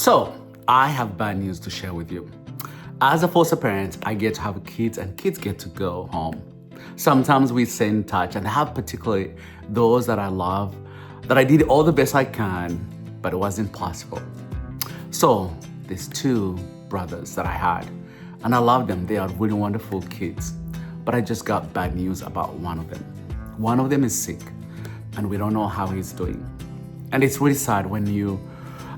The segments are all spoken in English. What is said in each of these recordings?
So, I have bad news to share with you. As a foster parent, I get to have kids and kids get to go home. Sometimes we stay in touch and I have particularly those that I love, that I did all the best I can, but it wasn't possible. So, there's two brothers that I had and I love them. They are really wonderful kids, but I just got bad news about one of them. One of them is sick and we don't know how he's doing. And it's really sad when you,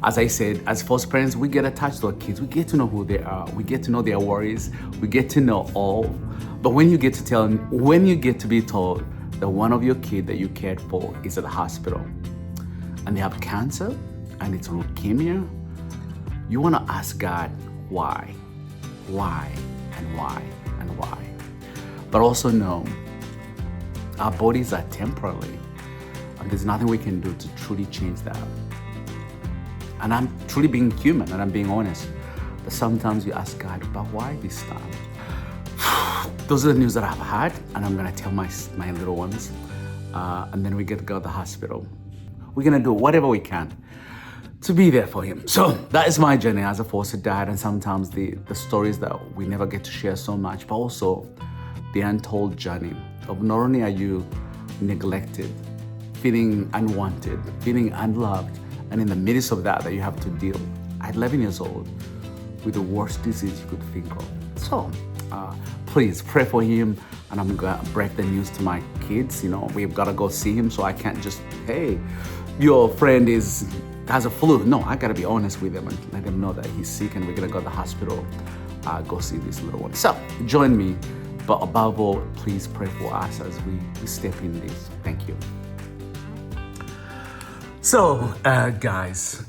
as I said, as foster parents, we get attached to our kids. We get to know who they are. We get to know their worries. We get to know all. But when you get to be told that one of your kids that you cared for is at the hospital and they have cancer and it's leukemia, you want to ask God why, and why. But also know our bodies are temporary and there's nothing we can do to truly change that. And I'm truly being human and I'm being honest. But sometimes you ask God, but why this time? Those are the news that I've had and I'm gonna tell my little ones. And then we get to go to the hospital. We're gonna do whatever we can to be there for him. So that is my journey as a foster dad, and sometimes the stories that we never get to share so much, but also the untold journey of not only are you neglected, feeling unwanted, feeling unloved, and in the midst of that you have to deal at 11 years old with the worst disease you could think of. So please pray for him, and I'm gonna break the news to my kids. You know, we've gotta go see him, so I can't just, hey, your friend has a flu. No, I gotta be honest with them and let them know that he's sick and we're gonna go to the hospital, go see this little one. So join me, but above all, please pray for us as we step in this. Thank you. So, guys,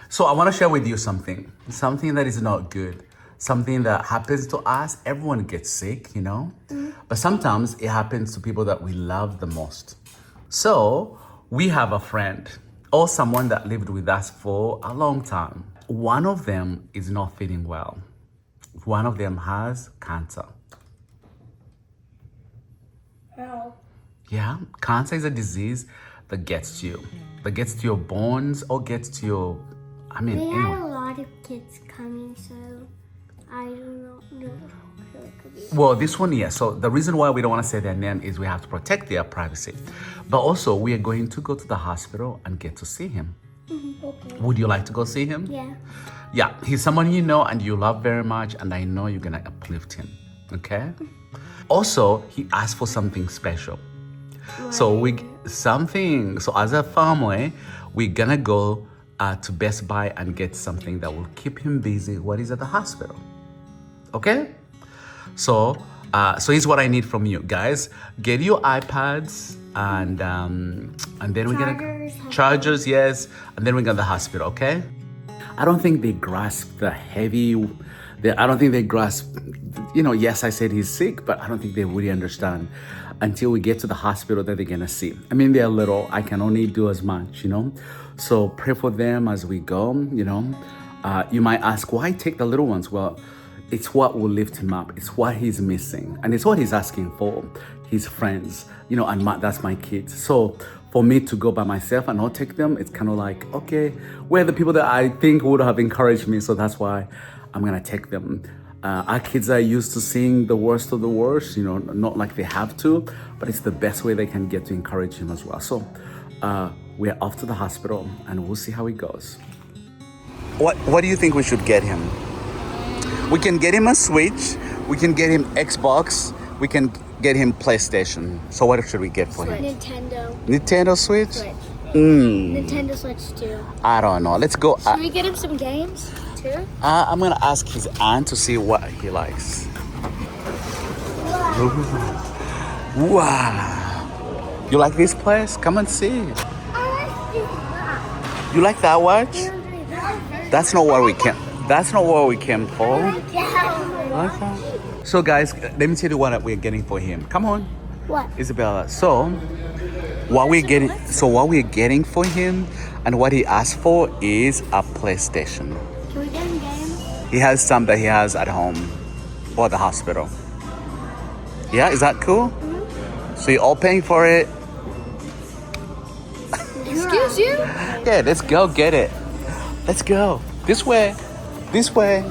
so I want to share with you something that is not good, something that happens to us. Everyone gets sick, but sometimes it happens to people that we love the most. So we have a friend or someone that lived with us for a long time. One of them is not feeling well. One of them has cancer. How? Yeah, cancer is a disease that gets to you, that gets to your bones or gets to your, We had a lot of kids coming, so I don't know who it could be. Well, this one, yeah. So the reason why we don't want to say their name is we have to protect their privacy. But also, we are going to go to the hospital and get to see him. Okay. Would you like to go see him? Yeah. Yeah, he's someone you know and you love very much, and I know you're gonna uplift him, okay? Also, he asked for something special. So as a family, we're gonna go to Best Buy and get something that will keep him busy while he's at the hospital. Okay? So here's what I need from you guys. Get your iPads and then we're gonna chargers, yes, and then we're gonna the hospital, okay? I don't think they grasp I don't think they grasp, yes, I said he's sick, but I don't think they really understand until we get to the hospital that they're gonna see. I mean, they're little, I can only do as much, So pray for them as we go, You might ask, why take the little ones? Well, it's what will lift him up. It's what he's missing. And it's what he's asking for, his friends, and that's my kids. So for me to go by myself and not take them, it's kind of like, okay, where are the people that I think would have encouraged me? So that's why I'm gonna take them. Our kids are used to seeing the worst of the worst, not like they have to, but it's the best way they can get to encourage him as well. So we're off to the hospital and we'll see how it goes. What do you think we should get him? We can get him a Switch, we can get him Xbox, we can get him PlayStation. So what should we get for him? Nintendo Switch? Nintendo Switch too. I don't know. Let's go. Should we get him some games too? I'm gonna ask his aunt to see what he likes. Wow. You like this place? Come and see. I like this watch. You like that watch? That's not what we came. That's not what we came for. Okay. So guys, let me tell you what we're getting for him. Come on. What? Isabella. So what we're getting for him and what he asked for is a PlayStation. Can we get him games? He has some that he has at home or the hospital. Yeah, is that cool? Mm-hmm. So you're all paying for it? Excuse you? Yeah, let's go get it. Let's go. This way. This way.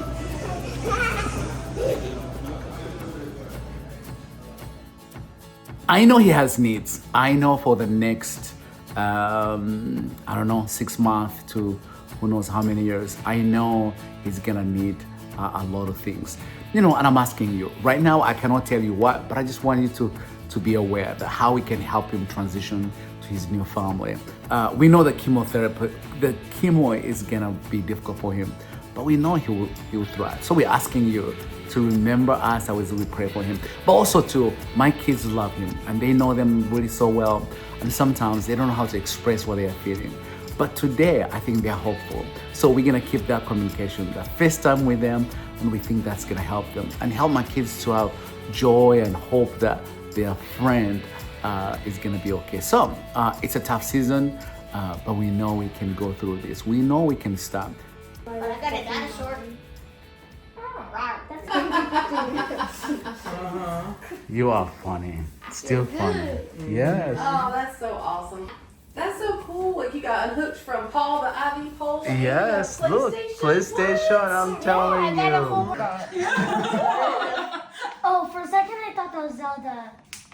I know he has needs. I know for the next, I don't know, 6 months to who knows how many years, I know he's gonna need a lot of things. And I'm asking you, right now I cannot tell you what, but I just want you to be aware that how we can help him transition to his new family. We know that the chemo is gonna be difficult for him, but we know he will thrive. So we're asking you to remember us as we pray for him. But also too, my kids love him and they know them really so well. And sometimes they don't know how to express what they are feeling. But today, I think they're hopeful. So we're gonna keep that communication, that FaceTime with them, and we think that's gonna help them and help my kids to have joy and hope that their friend is gonna be okay. So it's a tough season, but we know we can go through this. We know we can stop. I got a dinosaur. You are funny. Still funny. Yes. Oh, that's so awesome. That's so cool. Like you got unhooked from Paul the IV pole. And Yes, you got look, PlayStation, I'm telling I got a you. whole. Oh, for a second I thought that was Zelda.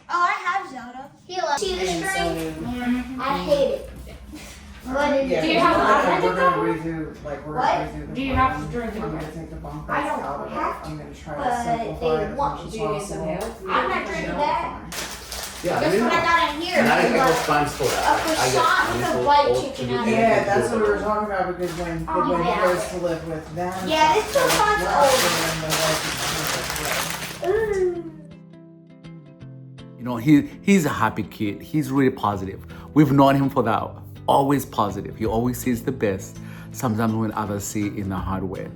Oh, I have Zelda. See the string? I hate it. What is Yeah, it? Do you have a lot of we're it? gonna redo, like, we're What? gonna redo the Do you plan. have to drink it? I'm gonna take the bunk I beds don't out of it. have I'm gonna try but to simplify they it as want much as Do you need some possible. help? I'm not drinking that. Yeah, That's what I got in here. And I Like, get those fans for a that. croissant with a white chicken on it. Yeah, that's what we were talking about because when Oh, he yeah. goes to live with them. Yeah, this so croissant's we're old. offering them the life insurance. He's a happy kid. He's really positive. We've known him for that. Always positive. He always sees the best. Sometimes when others see in the hard way.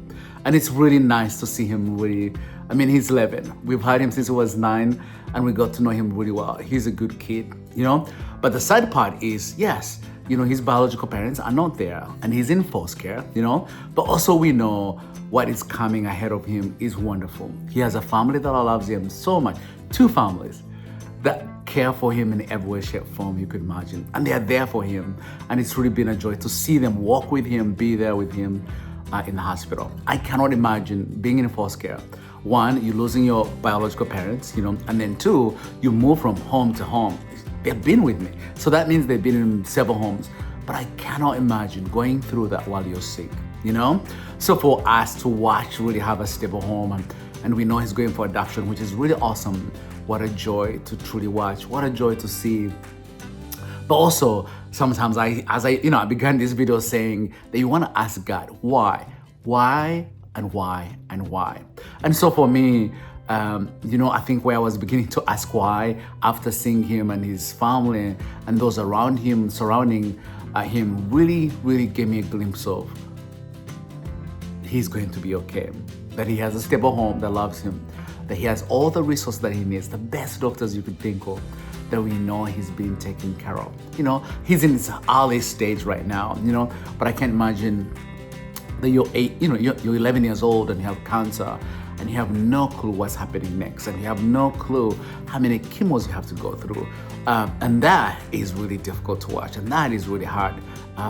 And it's really nice to see him really, he's 11. We've had him since he was 9 and we got to know him really well. He's a good kid, But the sad part is, yes, his biological parents are not there and he's in foster care, But also we know what is coming ahead of him is wonderful. He has a family that loves him so much. 2 families that care for him in every way, shape, form you could imagine. And they are there for him. And it's really been a joy to see them walk with him, be there with him in the hospital. I cannot imagine being in foster care. 1, you're losing your biological parents, and then 2, you move from home to home. They've been with me. So that means they've been in several homes. But I cannot imagine going through that while you're sick, So for us to watch really have a stable home and we know he's going for adoption, which is really awesome. What a joy to truly watch. What a joy to see. But also, sometimes I began this video saying that you want to ask God, why? Why and why and why? And so for me, I think where I was beginning to ask why after seeing him and his family and those around him, surrounding him, really, really gave me a glimpse of he's going to be okay. That he has a stable home that loves him. That he has all the resources that he needs, the best doctors you could think of, that we know he's being taken care of. He's in his early stage right now, but I can't imagine that you're 11 years old and you have cancer and you have no clue what's happening next and you have no clue how many chemos you have to go through. And that is really difficult to watch and that is really hard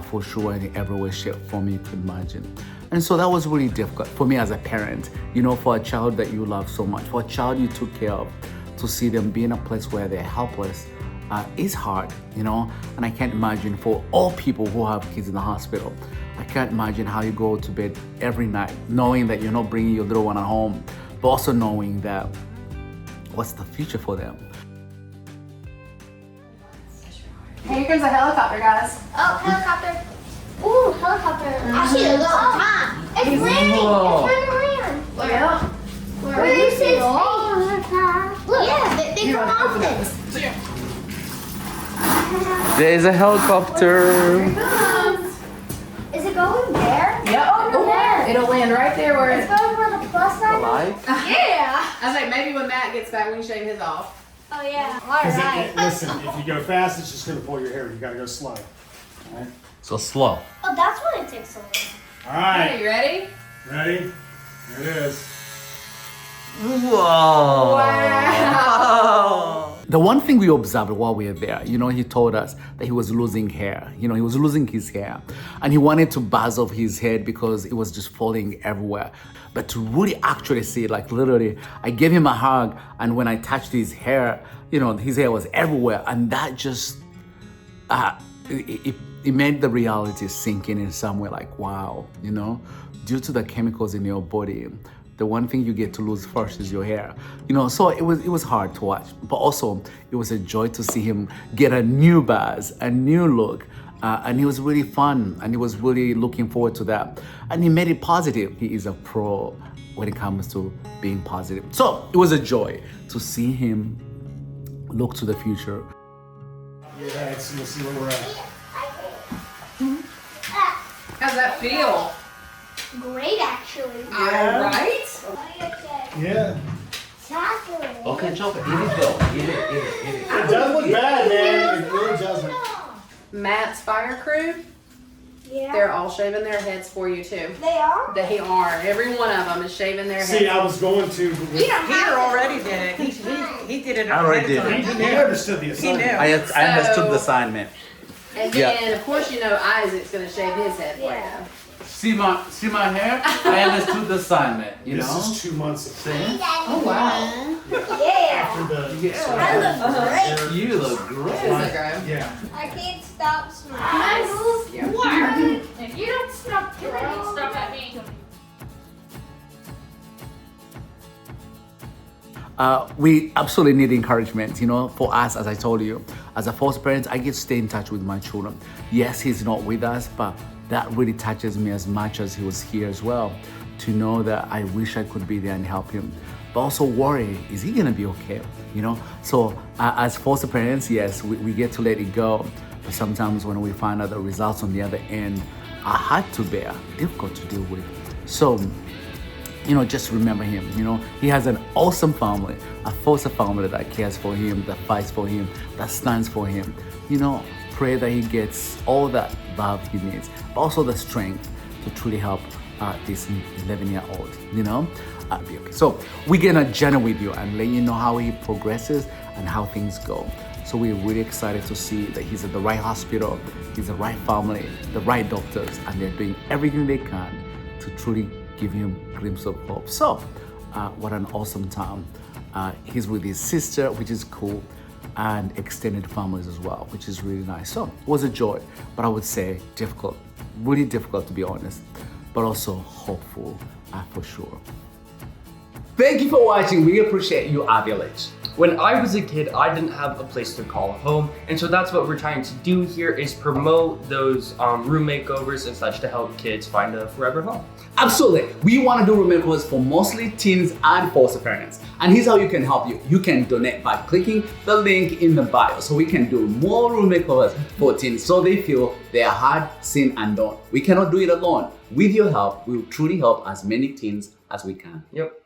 for sure in every way, shape, form you could imagine. And so that was really difficult for me as a parent, for a child that you love so much, for a child you took care of, to see them be in a place where they're helpless is hard, And I can't imagine for all people who have kids in the hospital, I can't imagine how you go to bed every night knowing that you're not bringing your little one at home, but also knowing that what's the future for them. Hey, here comes a helicopter, guys. Oh, helicopter. Ooh, helicopter. I see it all the time. It's landing. Whoa. It's trying to land. Yeah. Where is it? All the time. Look. Yeah, they come off this. There's a helicopter. Is it going there? Yep. Over there. It'll land right there where It's going where the plus sign is? Alive? Yeah. I was like, maybe when Matt gets back, we can shave his off. Oh, yeah. All Because right. listen, if you go fast, it's just gonna pull your hair. You gotta go slow. All right. So slow. Oh, that's why it takes so long. All Hey, right. you ready? Ready? Here it is. Whoa. Wow. The one thing we observed while we were there, he told us that he was losing hair. He was losing his hair, and he wanted to buzz off his head because it was just falling everywhere. But to really actually see it, like literally, I gave him a hug, and when I touched his hair, his hair was everywhere, and that just, it made the reality sink in some way, like, wow, due to the chemicals in your body, the one thing you get to lose first is your hair. So it was hard to watch, but also it was a joy to see him get a new buzz, a new look, and it was really fun, and he was really looking forward to that. And he made it positive. He is a pro when it comes to being positive. So it was a joy to see him look to the future. Yeah, let's see where we're at. How's that feel? Great, actually. Right? Yeah. Chocolate. Okay, chocolate, eat it though. Eat it. It doesn't look bad, man. It really doesn't. Matt's fire crew, Yeah. they're all shaving their heads for you too. They are? They are. Every one of them is shaving their See, heads. I was going to, but with, Peter already did it. He did it I already ahead of did time. he understood the He assignment. knew. I understood the assignment. And then, of course, Isaac's going to shave his head for you. See my hair? I understood the assignment, This is 2 months of See? Oh, wow. Yeah. after the. I look great. You look great. Yeah. I can't stop smiling. Can I move? Yeah. What? If you don't stop doing it, stop at me. We absolutely need encouragement, for us, as I told you. As a foster parent, I get to stay in touch with my children. Yes, he's not with us, but that really touches me as much as he was here as well, to know that I wish I could be there and help him. But also worry, is he gonna be okay? So as foster parents, yes, we get to let it go. But sometimes when we find out the results on the other end are hard to bear, difficult to deal with. So, just remember him. He has an awesome family, a foster family that cares for him, that fights for him, that stands for him. Pray that he gets all that love he needs, but also the strength to truly help this 11-year-old, be okay. So we're gonna journey with you and let you know how he progresses and how things go. So we're really excited to see that he's at the right hospital, he's the right family, the right doctors, and they're doing everything they can to truly give him a glimpse of hope. So what an awesome time. He's with his sister, which is cool, and extended families as well, which is really nice. So it was a joy, but I would say difficult, really difficult to be honest, but also hopeful for sure. Thank you for watching. We appreciate you, our village. When I was a kid, I didn't have a place to call home, and so that's what we're trying to do here, is promote those room makeovers and such to help kids find a forever home. Absolutely. We want to do room makeovers for mostly teens and foster parents. And here's how you can help you. You can donate by clicking the link in the bio, so we can do more room makeovers for teens so they feel they are heard, seen, and known. We cannot do it alone. With your help, we will truly help as many teens as we can. Yep.